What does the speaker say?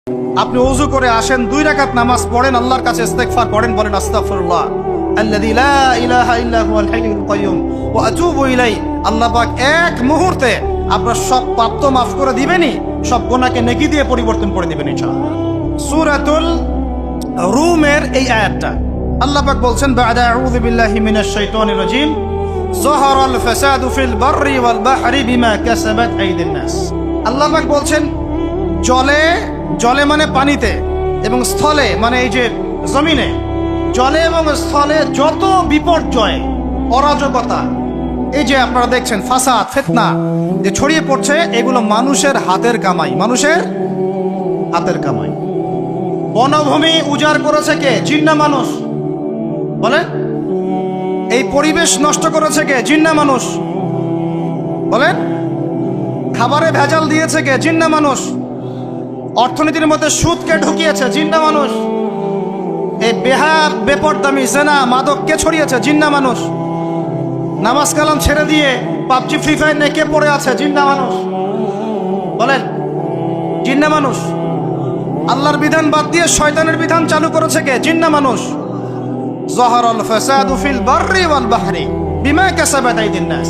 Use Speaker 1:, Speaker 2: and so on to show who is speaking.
Speaker 1: আপনি ওযু করে আসেন, 2 রাকাত নামাজ পড়েন, আল্লাহর কাছে ইস্তেগফার পড়েন, বলেন আস্তাগফিরুল্লাহ আল্লাযী লা ইলাহা ইল্লা হুয়াল হাইয়ুল কাইয়্যুম ওয়া আতুবু ইলাইহি। আল্লাহ পাক এক মুহূর্তে আপনার সব পাপ তো মাফ করে দিবেনই, সব গুনাহকে নেকি দিয়ে পরিবর্তন করে দিবেন ইনশাআল্লাহ। সূরাতুল রুমের এই আয়াতটা আল্লাহ পাক বলছেন, বা'দা আউযু বিল্লাহি মিনাশ শাইতানির রাজীম, যাহারাল ফাসাদু ফিল বাররি ওয়াল বাহরি বিমা কাসাবাত আইদিন নাস। আল্লাহ পাক বলছেন, জলে মানে পানিতে, এবং স্থলে মানে এই যে জমিনে, জলে এবং স্থলে যত বিপর্যয়, অরাজকতা, এই যে আপনারা দেখছেন ফাসাদ, ফিতনা যে ছড়িয়ে পড়ছে, এগুলো মানুষের হাতের কামাই, মানুষের হাতের কামাই। বনভূমি উজাড় করেছে কে? জিন না মানুষ? বলে এই পরিবেশ নষ্ট করেছে কে? জিন না মানুষ? বলেন খাবারে ভেজাল দিয়েছে কে? জিন না মানুষ? অর্থনীতির মধ্যে সুদকে ঢুকিয়েছে জিন না মানুষ? এই বেপরদামি জেনা মাদক কে ছড়িয়েছে? জিন না মানুষ? নামাজ কালাম ছেড়ে দিয়ে পাবজি ফ্রি ফায়ার নিয়ে কে পড়ে আছে? জিন না মানুষ? বলেন জিন না মানুষ? আল্লাহর বিধান বাদ দিয়ে শয়তানের বিধান চালু করেছে কে? জিন না মানুষ? যাহারাল ফাসাদু ফিল বাররি ওয়াল বাহরি বিমা কাসাবাত আইদিন নাস।